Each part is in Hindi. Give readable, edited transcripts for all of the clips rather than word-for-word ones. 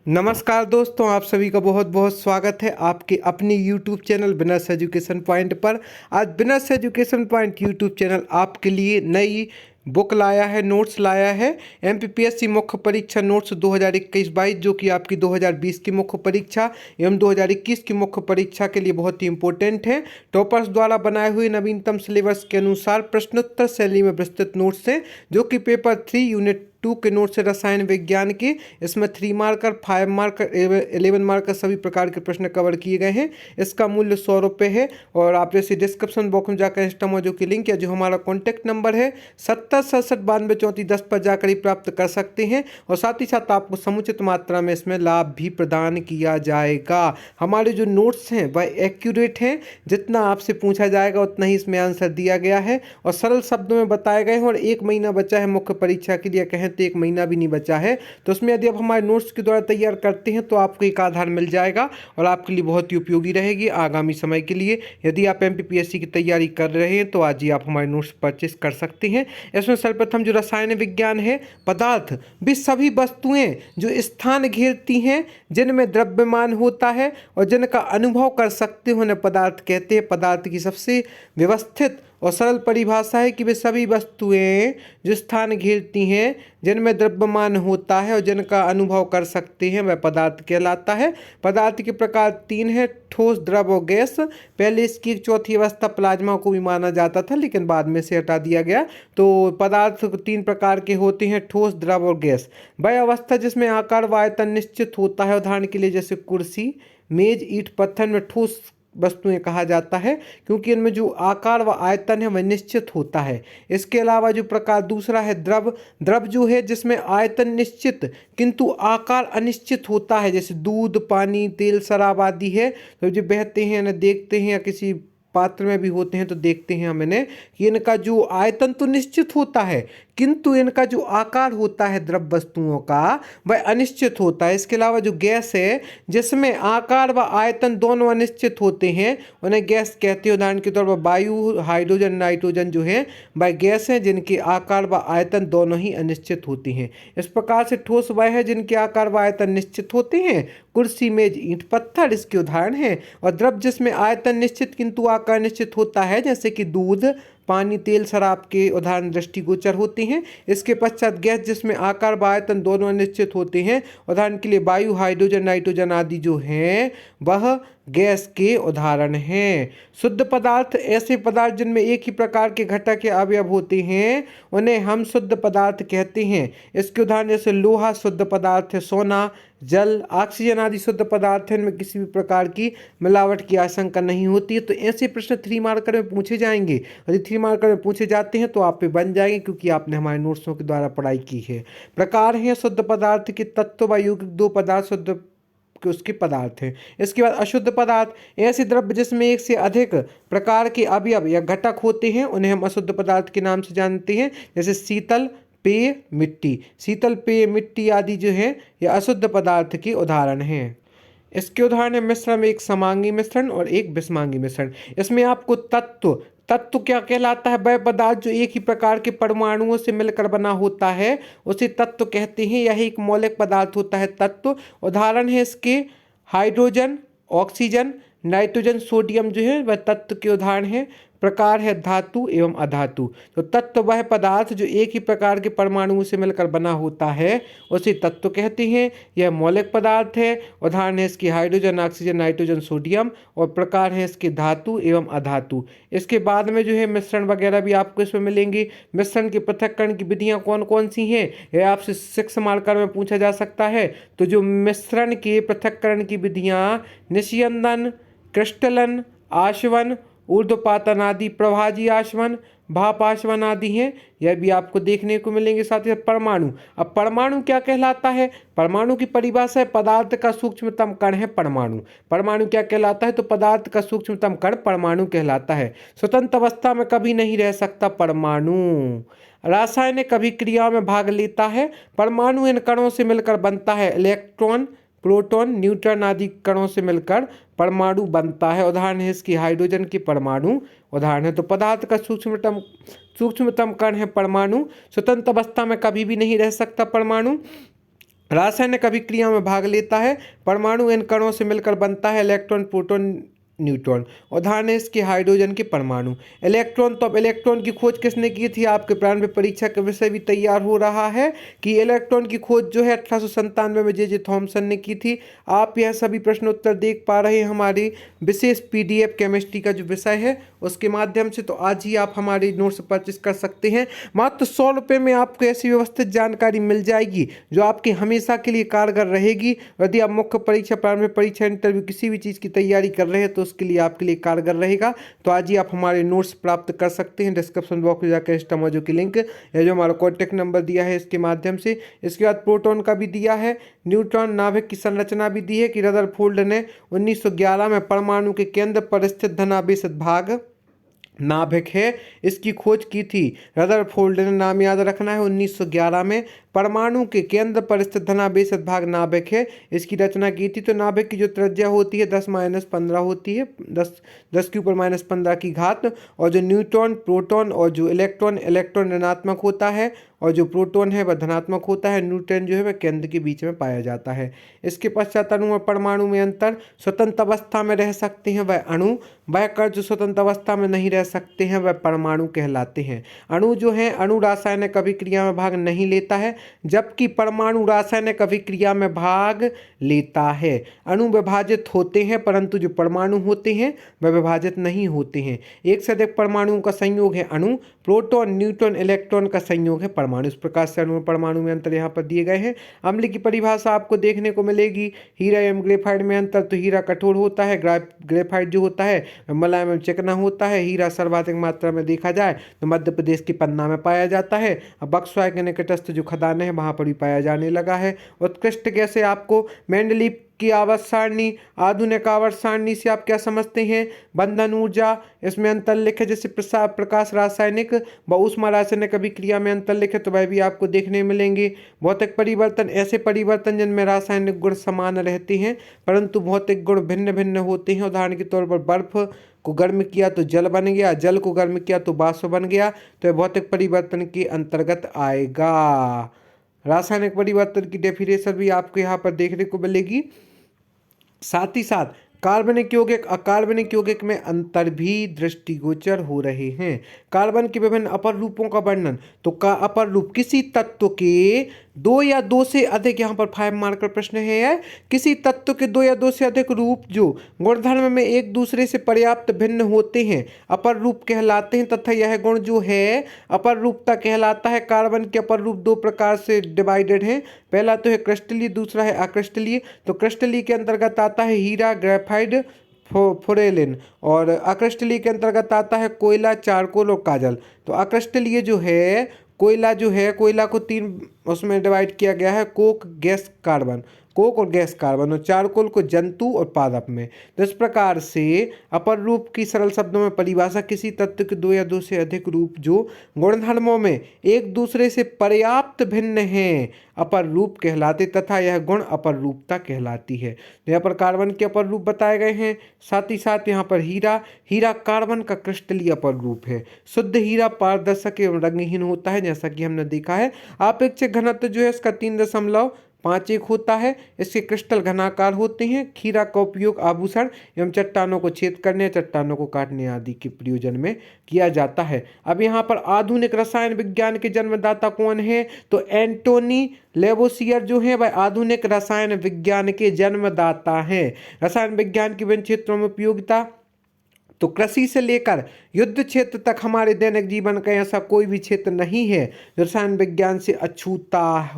नमस्कार दोस्तों, आप सभी का बहुत बहुत स्वागत है आपके अपनी यूट्यूब चैनल बिनर्स एजुकेशन पॉइंट पर। आज बिनर्स एजुकेशन पॉइंट यूट्यूब चैनल आपके लिए नई बुक लाया है, नोट्स लाया है। एमपीपीएससी मुख्य परीक्षा नोट्स 2021-22 जो कि आपकी 2020 की मुख्य परीक्षा एवं 2021 की मुख्य परीक्षा के लिए बहुत ही इंपॉर्टेंट है। टॉपर्स द्वारा बनाए हुए नवीनतम सिलेबस के अनुसार प्रश्नोत्तर शैली में विस्तृत नोट्स हैं, जो कि पेपर 3 यूनिट 2 के नोट्स है रसायन विज्ञान के। इसमें 3 मार्कर, 5 मार्कर, 11 मार्कर सभी प्रकार के प्रश्न कवर किए गए हैं। इसका मूल्य 100 रुपये है। और आप जैसे डिस्क्रिप्शन बॉक्स में जाकर इंस्टामोजो की लिंक या जो हमारा कॉन्टैक्ट नंबर है 7067923410 पर जाकर ही प्राप्त कर सकते हैं। और साथ ही साथ आपको समुचित मात्रा में इसमें लाभ भी प्रदान किया जाएगा। हमारे जो नोट्स हैं वह एक्यूरेट हैं, जितना आपसे पूछा जाएगा उतना ही इसमें आंसर दिया गया है और सरल शब्दों में बताए गए हैं। और 1 महीना बचा है मुख्य परीक्षा के लिए, कहें तो 1 महीना भी नहीं बचा है। तो उसमें यदि आप हमारे नोट्स के द्वारा तैयार करते हैं तो आपको एक आधार मिल जाएगा और आपके लिए बहुत ही उपयोगी रहेगी आगामी समय के लिए। यदि आप एमपीपीएससी की तैयारी कर रहे हैं तो आज ही आप हमारे नोट्स परचेस कर सकते हैं। इसमें सर्वप्रथम जो रसायन विज्ञान है, पदार्थ भी सभी वस्तुएं जो स्थान घेरती हैं, जिनमें द्रव्यमान होता है और जिनका अनुभव कर सकते हो, उन्हें पदार्थ कहते हैं। पदार्थ की सबसे व्यवस्थित और सरल परिभाषा है कि वे सभी वस्तुएं जो स्थान घेरती हैं, जिनमें द्रव्यमान होता है और जिनका अनुभव कर सकते हैं, वह पदार्थ कहलाता है। पदार्थ के प्रकार 3 हैं, ठोस, द्रव और गैस। पहले इसकी एक चौथी अवस्था प्लाज्मा को भी माना जाता था, लेकिन बाद में से हटा दिया गया। तो पदार्थ 3 प्रकार के होते हैं, ठोस, द्रव और गैस। वह अवस्था जिसमें आकार व आयतन निश्चित होता है, उदाहरण के लिए जैसे कुर्सी, मेज, ईंट, पत्थर में ठोस वस्तुएं कहा जाता है, क्योंकि इनमें जो आकार व आयतन है वह निश्चित होता है। इसके अलावा जो प्रकार दूसरा है द्रव। द्रव जो है जिसमें आयतन निश्चित किंतु आकार अनिश्चित होता है, जैसे दूध, पानी, तेल, शराब आदि है। तो जो बहते हैं ना, देखते हैं या किसी पात्र में भी होते हैं तो देखते हैं हम इन्हें कि इनका जो आयतन तो निश्चित होता है, किंतु इनका जो आकार होता है द्रव वस्तुओं का वह अनिश्चित होता है। इसके अलावा जो गैस है जिसमें आकार व आयतन दोनों अनिश्चित होते हैं, उन्हें गैस कहते हैं। उदाहरण के तौर पर वायु, हाइड्रोजन, नाइट्रोजन जो है वह गैस हैं जिनके आकार व आयतन दोनों ही अनिश्चित होते हैं। इस प्रकार से ठोस वह है जिनके आकार व आयतन निश्चित होते हैं, कुर्सी, मेज, ईंट, पत्थर इसके उदाहरण हैं। और द्रव जिसमें आयतन निश्चित किंतु आकार निश्चित होता है, जैसे कि दूध, पानी, तेल, शराब के उदाहरण दृष्टिगोचर होते हैं। इसके पश्चात गैस जिसमें आकार व आयतन दोनों अनिश्चित होते हैं, उदाहरण के लिए वायु, हाइड्रोजन, नाइट्रोजन आदि जो हैं वह गैस के उदाहरण हैं। शुद्ध पदार्थ ऐसे पदार्थ जिनमें एक ही प्रकार के घटक या अवयव होते हैं, उन्हें हम शुद्ध पदार्थ कहते हैं। इसके उदाहरण जैसे लोहा शुद्ध पदार्थ है, सोना, जल, ऑक्सीजन आदि शुद्ध पदार्थ है, इनमें किसी भी प्रकार की मिलावट की आशंका नहीं होती है। तो ऐसे प्रश्न 3 मार्कर में पूछे जाएंगे। यदि 3 मार्कर में पूछे जाते हैं तो आप पे बन जाएंगे, क्योंकि आपने हमारे नोट्सों के द्वारा पढ़ाई की है। प्रकार हैं शुद्ध पदार्थ के, तत्व व यौगिक 2 पदार्थ शुद्ध के उसके पदार्थ हैं। इसके बाद अशुद्ध पदार्थ ऐसे द्रव्य जिसमें एक से अधिक प्रकार के अवयव या घटक होते हैं, उन्हें हम अशुद्ध पदार्थ के नाम से जानते हैं। जैसे शीतल पेय, मिट्टी। शीतल पेय, मिट्टी आदि जो है यह अशुद्ध पदार्थ के उदाहरण हैं। इसके उदाहरण है मिश्रण में एक समांगी मिश्रण और एक विषमांगी मिश्रण। इसमें आपको तत्व तत्व क्या कहलाता है? वह पदार्थ जो एक ही प्रकार के परमाणुओं से मिलकर बना होता है उसे तत्व कहते हैं। यह एक मौलिक पदार्थ होता है तत्व। उदाहरण है इसके हाइड्रोजन, ऑक्सीजन, नाइट्रोजन, सोडियम जो है वह तत्व के उदाहरण हैं। प्रकार है धातु एवं अधातु। तो तत्व वह पदार्थ जो एक ही प्रकार के परमाणुओं से मिलकर बना होता है उसे तत्व कहते हैं। यह मौलिक पदार्थ है। उदाहरण है इसकी हाइड्रोजन, ऑक्सीजन, नाइट्रोजन, सोडियम। और प्रकार है इसके धातु एवं अधातु। इसके बाद में जो है मिश्रण वगैरह भी आपको इसमें मिलेंगी। मिश्रण के पृथक्करण की विधियाँ कौन कौन सी हैं, यह आपसे 6 मार्कर में पूछा जा सकता है। तो जो मिश्रण के पृथक्करण की विधियाँ निस्यंदन, क्रिस्टलन, आशवन, ऊर्ध्वपातन आदि, प्रभाजी आशवन, भाप आशवन आदि हैं, यह भी आपको देखने को मिलेंगे। साथ ही परमाणु। अब परमाणु क्या कहलाता है? परमाणु की परिभाषा है पदार्थ का सूक्ष्मतम कण है परमाणु। परमाणु क्या कहलाता है? तो पदार्थ का सूक्ष्मतम कण परमाणु कहलाता है। स्वतंत्र अवस्था में कभी नहीं रह सकता परमाणु। रासायनिक अभिक्रियाओं में भाग लेता है। परमाणु इन कणों से मिलकर बनता है। इलेक्ट्रॉन, प्रोटॉन, न्यूट्रॉन आदि कणों से मिलकर परमाणु बनता है। उदाहरण है इसकी हाइड्रोजन की परमाणु उदाहरण है। तो पदार्थ का सूक्ष्मतम कण है परमाणु। स्वतंत्र अवस्था में कभी भी नहीं रह सकता परमाणु। रासायनिक अभिक्रिया में भाग लेता है। परमाणु इन कणों से मिलकर बनता है इलेक्ट्रॉन, प्रोटॉन, न्यूट्रॉन। उदाहरण है इसके हाइड्रोजन के परमाणु। इलेक्ट्रॉन, तो अब इलेक्ट्रॉन की खोज किसने की थी? आपके प्रारंभिक परीक्षा का विषय भी तैयार हो रहा है कि इलेक्ट्रॉन की खोज जो है 1897 में जे थॉमसन ने की थी। आप यह सभी प्रश्न उत्तर देख पा रहे हैं हमारी विशेष PDF केमिस्ट्री का जो विषय है उसके माध्यम से। तो आज ही आप हमारी नोट्स परचेस कर सकते हैं। मात्र 100 रुपये में आपको ऐसी व्यवस्थित जानकारी मिल जाएगी जो आपकी हमेशा के लिए कारगर रहेगी। यदि आप मुख्य परीक्षा, प्रारंभिक परीक्षा, इंटरव्यू किसी भी चीज़ की तैयारी कर रहे हैं तो उसके लिए आपके लिए कारगर रहेगा। तो आज ही आप हमारे नोट्स प्राप्त कर सकते हैं। डिस्क्रिप्शन बॉक्स में जाकर इंस्टामोजो की लिंक या जो हमारा कॉन्टैक्ट नंबर दिया है इसके माध्यम से। इसके बाद प्रोटॉन का भी दिया है, न्यूट्रॉन, नाभिक की संरचना भी दी है कि रदरफोर्ड ने 1911 में परमाणु के केंद्र पर स्थित धनावेशित भाग नाभिक है इसकी खोज की थी। रदरफोर्ड ने, नाम याद रखना है, 1911 में परमाणु के केंद्र पर स्थित धनावेशित भाग नाभिक है इसकी रचना की थी। तो नाभिक की जो त्रिज्या होती है 10-15 होती है, 10 के ऊपर -15 की घात। और जो न्यूट्रॉन, प्रोटॉन और जो इलेक्ट्रॉन ऋणात्मक होता है और जो प्रोटॉन है वह धनात्मक होता है। न्यूट्रॉन जो है वह केंद्र के बीच में पाया जाता है। इसके पश्चात अणु और परमाणु में अंतर। स्वतंत्र अवस्था में रह सकते हैं वह अणु, वह कण जो स्वतंत्र अवस्था में नहीं रह सकते हैं वह परमाणु कहलाते हैं। अणु जो है, अणु रासायनिक अभिक्रिया में भाग नहीं लेता है, जबकि परमाणु रासायनिक अभिक्रिया में भाग लेता है। अणु विभाजित होते हैं परंतु जो परमाणु होते हैं वह विभाजित नहीं होते हैं। एक से अधिक परमाणुओं का संयोग है अणु। प्रोटॉन, न्यूट्रॉन, इलेक्ट्रॉन का संयोग है परमाणु। इस प्रकार से अणु और परमाणु में अंतर यहाँ पर दिए गए हैं। अम्ल की परिभाषा आपको देखने को मिलेगी। हीरा एवं ग्रेफाइट में अंतर। तो हीरा कठोर होता है, ग्रेफाइट जो होता है मुलायम एवं चिकना होता है। हीरा सर्वाधिक मात्रा में देखा जाए तो मध्य प्रदेश की पन्ना में पाया जाता है। अब बक्सवाय के निकटस्थ जो खदान है वहाँ पर भी पाया जाने लगा है। उत्कृष्ट गैस है आपको मेंडलीव की आवर्त सारणी, आधुनिक आवर्त सारणी से आप क्या समझते हैं? बंधन ऊर्जा, इसमें अंतर लिखे जैसे प्रकाश रासायनिक व ऊष्मा रासायनिक अभिक्रिया में अंतर लिखे तो वह भी आपको देखने मिलेंगे। भौतिक परिवर्तन, ऐसे परिवर्तन जिनमें रासायनिक गुण समान रहते हैं परंतु भौतिक गुण भिन्न भिन्न होते हैं। उदाहरण के तौर पर बर्फ को गर्म किया तो जल बन गया, जल को गर्म किया तो वाष्प बन गया। तो यह भौतिक परिवर्तन के अंतर्गत आएगा। रासायनिक परिवर्तन की डेफिनेशन भी आपको यहाँ पर देखने को मिलेगी। साथ ही साथ कार्बनिक यौगिक, अकार्बनिक यौगिक में अंतर भी दृष्टिगोचर हो रहे हैं। कार्बन के विभिन्न अपर रूपों का वर्णन। तो का अपर रूप किसी तत्व के 2 या 2 से अधिक, यहाँ पर 5 मार्कर प्रश्न है, किसी तत्व के 2 या 2 से अधिक रूप जो गुणधर्म में एक दूसरे से पर्याप्त भिन्न होते हैं अपर रूप कहलाते हैं तथा यह गुण जो है अपर रूपता कहलाता है। कार्बन के अपर रूप 2 प्रकार से डिवाइडेड हैं। पहला तो है क्रिस्टलीय, दूसरा है अक्रिस्टलीय। तो क्रिस्टलीय के अंतर्गत आता है हीरा, ग्रेफाइट, फोरेलिन, और अक्रिस्टलीय के अंतर्गत आता है कोयला, चारकोल और काजल। तो अक्रिस्टलीय जो है कोयला कोयला को 3 उसमें डिवाइड किया गया है, कोक, गैस, कार्बन, कोक और गैस कार्बन, और चारकोल को जंतु और पादप में। तो इस प्रकार से अपर रूप की सरल शब्दों में परिभाषा किसी तत्व के 2 या 2 से अधिक रूप जो गुणधर्मों में एक दूसरे से पर्याप्त भिन्न हैं अपर रूप कहलाते तथा यह गुण अपर रूपता कहलाती है। तो यहाँ पर कार्बन के अपर रूप बताए गए हैं। साथ ही साथ यहाँ पर हीरा कार्बन का क्रिस्टलीय अपर रूप है। शुद्ध हीरा पारदर्शक एवं रंगहीन होता है जैसा कि हमने देखा है। आपेक्षिक घनत्व जो है इसका 3.51 होता है। इसके क्रिस्टल घनाकार होते हैं। हीरा का उपयोग आभूषण एवं चट्टानों को छेद करने, चट्टानों को काटने आदि के प्रयोजन में किया जाता है। अब यहाँ पर आधुनिक रसायन विज्ञान के जन्मदाता कौन है? तो एंटोनी लेवोसियर जो है वह आधुनिक रसायन विज्ञान के जन्मदाता हैं। रसायन विज्ञान के विभिन्न क्षेत्रों में उपयोगिता। तो कृषि से लेकर युद्ध क्षेत्र तक हमारे दैनिक जीवन का ऐसा कोई भी क्षेत्र नहीं है जो रसायन विज्ञान से अछूता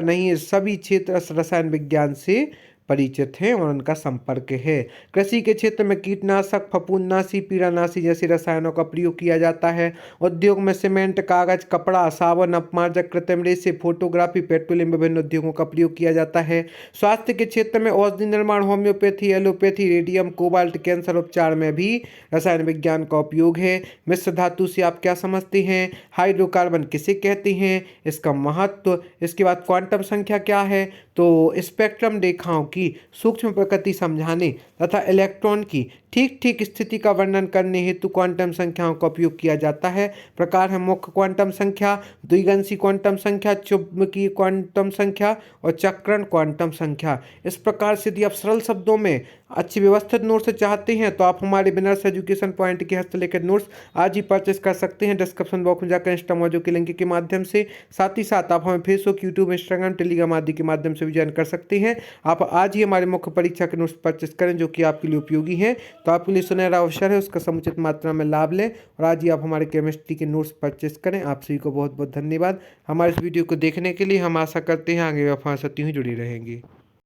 नहीं है। सभी क्षेत्र रसायन विज्ञान से परिचित हैं और उनका संपर्क है। कृषि के क्षेत्र में कीटनाशक, फफूंदनाशी, पीड़ानाशी जैसे रसायनों का प्रयोग किया जाता है। उद्योग में सीमेंट, कागज, कपड़ा, साबुन, अपमार्जक, कृत्रिम रेशे, फोटोग्राफी, पेट्रोलियम, विभिन्न उद्योगों का प्रयोग किया जाता है। स्वास्थ्य के क्षेत्र में औषधि निर्माण, homeopathy, allopathy, radium, cobalt, cancer उपचार में भी रसायन विज्ञान का उपयोग है। मिश्र धातु से आप क्या समझते हैं? हाइड्रोकार्बन किसे कहते हैं? इसका महत्व। इसके बाद क्वांटम संख्या क्या है? तो स्पेक्ट्रम रेखाओं की सूक्ष्म प्रकृति समझाने तथा इलेक्ट्रॉन की ठीक ठीक स्थिति का वर्णन करने हेतु क्वांटम संख्याओं का उपयोग किया जाता है। प्रकार है मुख्य क्वांटम संख्या, द्विगंशी क्वांटम संख्या, चुंबकीय क्वांटम संख्या और चक्रण क्वांटम संख्या। इस प्रकार से यदि आप सरल शब्दों में अच्छी व्यवस्थित नोट्स चाहते हैं तो आप हमारे बिनर्स एजुकेशन पॉइंट के हस्तलिखित नोट्स आज ही परचेस कर सकते हैं। डिस्क्रिप्शन बॉक्स में जाकर इंस्टा मौजू के लिंक के माध्यम से, साथ ही साथ आप हमें फेसबुक, यूट्यूब, इंस्टाग्राम, टेलीग्राम आदि के माध्यम से भी ज्वाइन कर सकते हैं। आप आज ही हमारे मुख्य परीक्षा के नोट्स परचेस करें जो कि आपके लिए उपयोगी हैं। तो आपके लिए सुनहरा अवसर है, उसका समुचित मात्रा में लाभ लें और आज ही आप हमारे केमिस्ट्री के नोट्स परचेस करें। आप सभी को बहुत बहुत धन्यवाद हमारे इस वीडियो को देखने के लिए। हम आशा करते हैं आगे भी आप हमारे साथ यूं ही जुड़ी रहेंगी।